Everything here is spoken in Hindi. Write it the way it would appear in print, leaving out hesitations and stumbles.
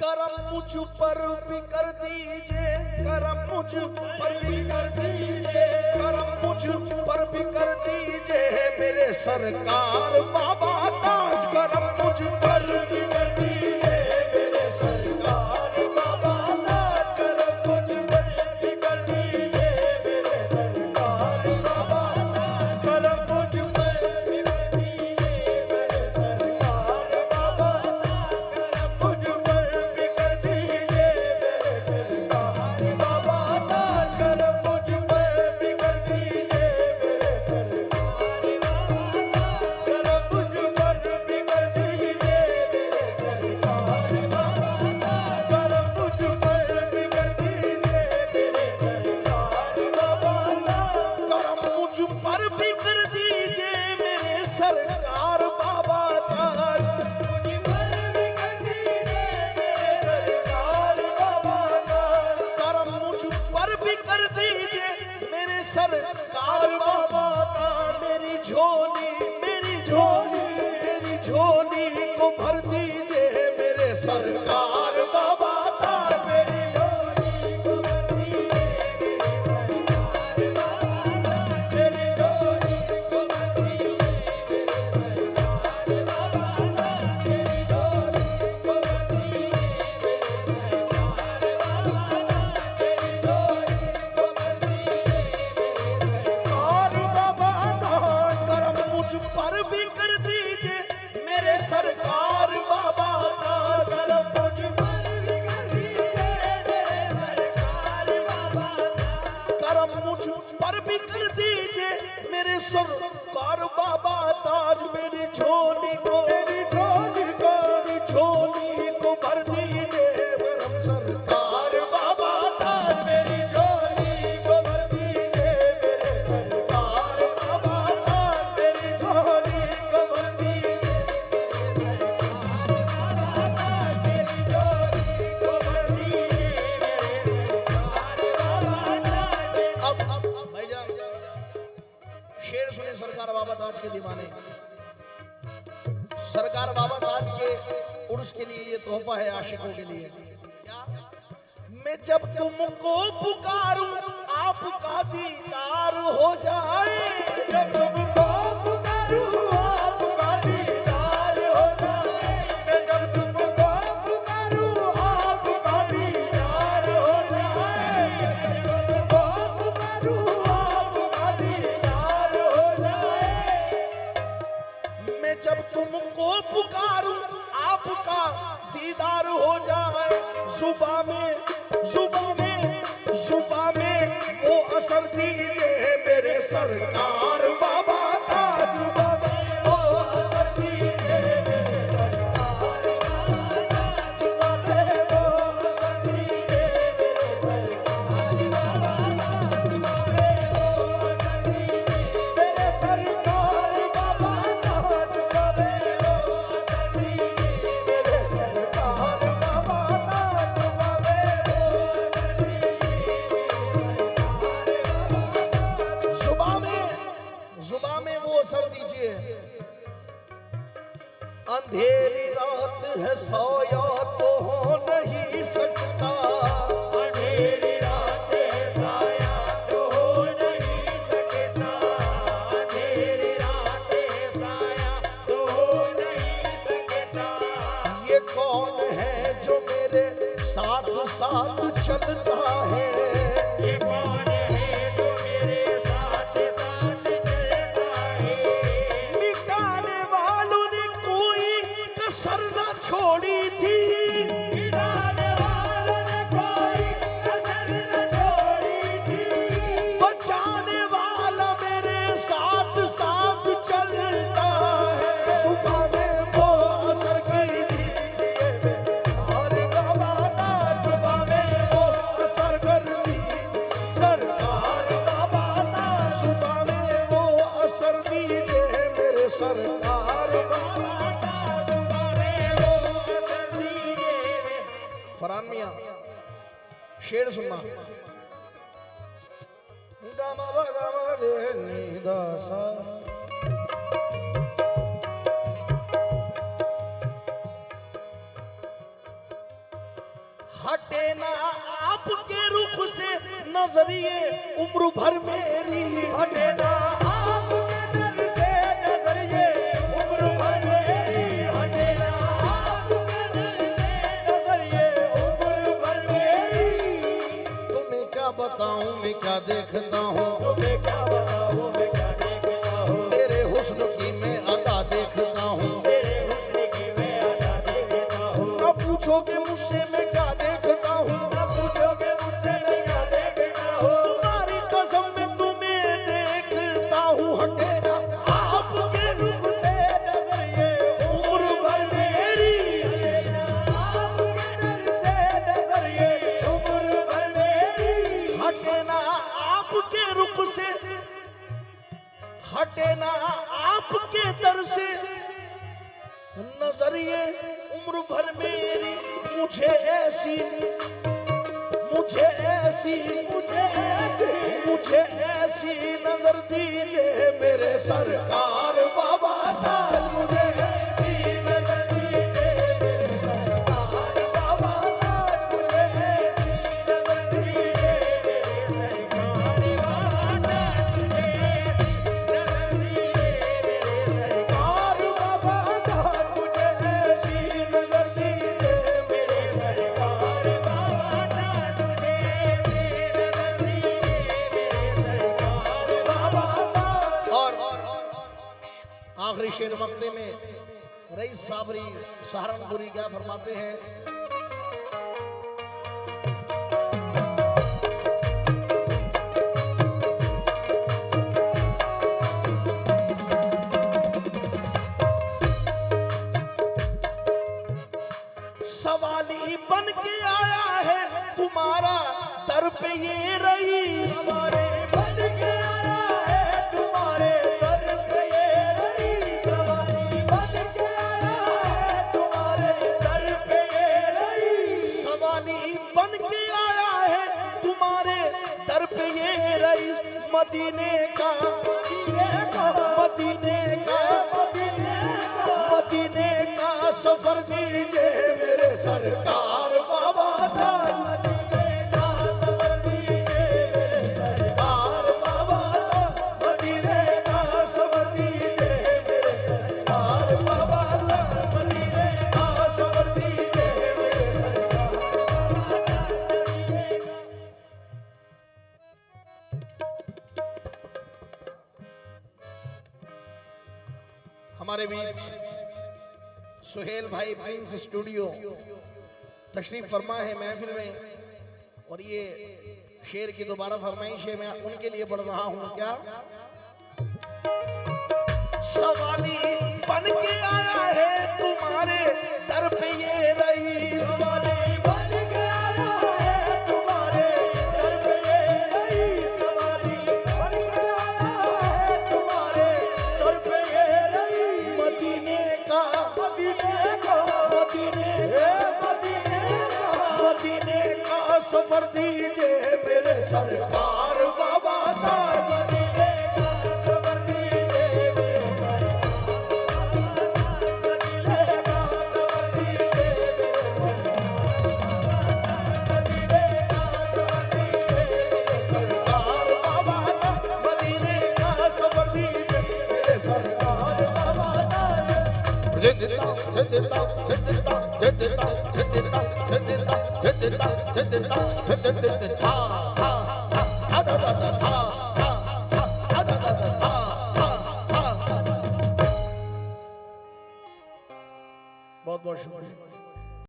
करम मुझ पर भी कर दीजिए, करम मुझ पर भी कर दीजिए, करम मुझ पर भी कर दीजिए मेरे सरकार बाबा ताज। करम मुझ पर भी कर दीजिए मेरे सरकार बाबा ताज। करम मुझ पर भी कर दीजिए मेरे सरकार बाबा ताज। करम मुझ पर भी कर दीजिए मेरे सरकार बाबा ताज। करम मुझ पर भी कर दीजिए मेरे सरकार बाबा ताज। करम मुझ पर भी कर दीजिए मेरे सरकार बाबा ताज। करम मुझ पर भी कर दीजिए मेरे सरकार बाबा ताज। करम मुझ पर भी कर दीजिए मेरे सरकार बाबा ताज। करम मुझ पर भी कर दीजिए मेरे सरकार बाबा ताज। करम मुझ पर भी कर दीजिए मेरे सरकार बाबा ताज। मेरी झोली मेरी झोली मेरी झोली को भर दीजिए मेरे सरकार बाबा ताज। मेरी झोली को भर दीजिए मेरे सरकार बाबा ताज। मेरी झोली को भर दीजिए मेरे सरकार बाबा ताज। मेरी झोली को भर दीजिए मेरे सरकार बाबा ताज। मेरी झोली को भर दीजिए मेरे सरकार बाबा ताज। करम मुझ पर भी कर दीजिए मेरे सरकार बाबा ताज। करम मुझ पर भी कर दीजिए मेरे सरकार बाबा ताज। करम मुझ पर भी कर दीजिए मेरे सरकार बाबा ताज। मेरी झोली को मेरी झोली को भर दीजिए परम सरकार बाबा ताज। मेरी झोली को भर दीजिए मेरे सरकार बाबा ताज। मेरी झोली को भर दीजिए मेरे सरकार बाबा ताज। मेरी झोली को भर दीजिए मेरे सरकार बाबा ताज। अब भाईजान शेर सुने सरकार बाबा ताज के दीवाने। सरकार बाबा ताज के उर्स के लिए ये तोहफा है आशिकों के लिए। मैं जब तुमको पुकारूं आपका दीदार हो जाए। जब तुमको पुकारूं आपका दीदार हो जाए। मैं जब तुमको पुकारूं आपका दीदार हो जाए। जब तुमको पुकारूं आपका दीदार हो जाए। मैं जब तुमको पुकारूं आपका दीदार हो जाए। सुबह में वो असर दीजिए मेरे सरकार बाबा ताज। सुबह में वो असर दीजिए मेरे सरकार बाबा ताज। सुबह में वो असर दीजिए मेरे सरकार बाबा ताज। सुबह में वो असर दीजिए मेरे सरकार बाबा ताज। सुबह में वो असर दीजिए मेरे सरकार बाबा ताज। सुबह में वो असर दीजिए सुबह में वो असर दीजिए। अंधेरी रात है सोया तो हो नहीं सकता। अंधेरी रात है साया तो हो नहीं सकता। अंधेरी रात है साया तो हो नहीं सकता। ये कौन है जो मेरे साथ साथ चलता है। ये कौन है जो मेरे साथ साथ चलता है। मिटाने वालों ने कोई कसर न छोड़ी थी। मिटाने वालों ने कोई कसर न छोड़ी थी। बचाने वाला मेरे साथ साथ चलता है। सुबह में वो असर कर दीजिए और बाबा ताज। सुबह में वो असर कर दीजिए सरकार बाबा ताज। सुबह में वो असर दीजिए मेरे सरकार बाबा ताज। सुबह में वो असर दीजिए। फरहान मियां शेर सुनना। गम बगम रे नीदा सा। हटे ना आपके रुख से नजरिए उम्र भर मेरी, हटे ना आपके दर से नजरिए उम्र भर मेरी, हटे ना आपके दर से नजरिए उम्र भर मेरी। तुम्हें क्या बताऊं मैं क्या देखता हूँ, तुम्हें क्या बताऊं मैं क्या देखता हूँ, तेरे हुस्न की मैं अदा देखता हूँ, तेरे हुस्न की मैं अदा देखता हूँ। न पूछोगे मुझसे मैं क्या देखता हूँ, न पूछोगे मुझसे मैं क्या देखता हूँ, तुम्हारी कसम में तुम्हें देखता हूँ। हटे ना आपके रुख से नजरिए उम्र भर मेरी, आपके दर से नजरिए उम्र भर मेरी। हटे ना आपके रुख से, हटे ना आपके दर से नजरिए उम्र भर मेरी। मुझे ऐसी, मुझे ऐसी, मुझे ऐसी, मुझे ऐसी नजर दीजिए मेरे सरकार बाबा ताज, मुझे ऐसी नजर दीजिए मेरे सरकार बाबा ताज, मुझे ऐसी नजर दीजिए मेरे सरकार बाबा ताज, मुझे ऐसी नजर दीजिए मेरे सरकार बाबा ताज, मुझे ऐसी नजर दीजिए मेरे सरकार बाबा ताज, मुझे ऐसी नजर दीजिए मेरे सरकार बाबा ताज। और आखिरी शेर मक्ते में रईस साबरी सहारनपुरी क्या फरमाते हैं, सवाली बन के आया है तुम्हारा दर पे ये रईस, हमारे बन के आया है तुम्हारे दर पे ये रईस, सवारी बन के आया है तुम्हारे दर पे ये रईस, सवाली बन के आया है तुम्हारे दर पे ये रईस। मदीने का, मदीने का, मदीने का, मदीने का, मदीने का सफर दीजिए मेरे सरकार बाबा ताज, मदीने का सफर दीजिए मेरे सरकार बाबा ताज, मदीने का सफर दीजिए मेरे सरकार बाबा ताज, मदीने का सफर दीजिए मेरे सरकार। हमारे बीच सुहेल भाई प्रिंस स्टूडियो तशरीफ फरमा है महफिल में, और ये शेर की दोबारा फरमाइश है, मैं उनके लिए पढ़ रहा हूं। क्या सवाली बन के आया है तुम्हारे दर पे ये रईस, सवारी बन के आया है तुम्हारे दर पे ये रईस, सवारी बन के आया है तुम्हारे दर पे ये रईस, मदीने का, मदीने का, मदीने, मदीने का, मदीने का सफर दीजिए मेरे सरकार बाबा ताज, मदीने का सफर दीजिए मेरे सरकार, मदीने का सफर दीजिए मेरे सरकार, मदीने का सफर दीजिए मेरे सरकार बाबा ताज, मदीने का सफर दीजिए मेरे सरकार बाबा ताज। दे देता, दे देता, दे देता, दे देता, दे देता, दे देता, दे देता, दे देता, दे देता, था था था था था था था था था था था। बहुत बहुत शुक्रिया।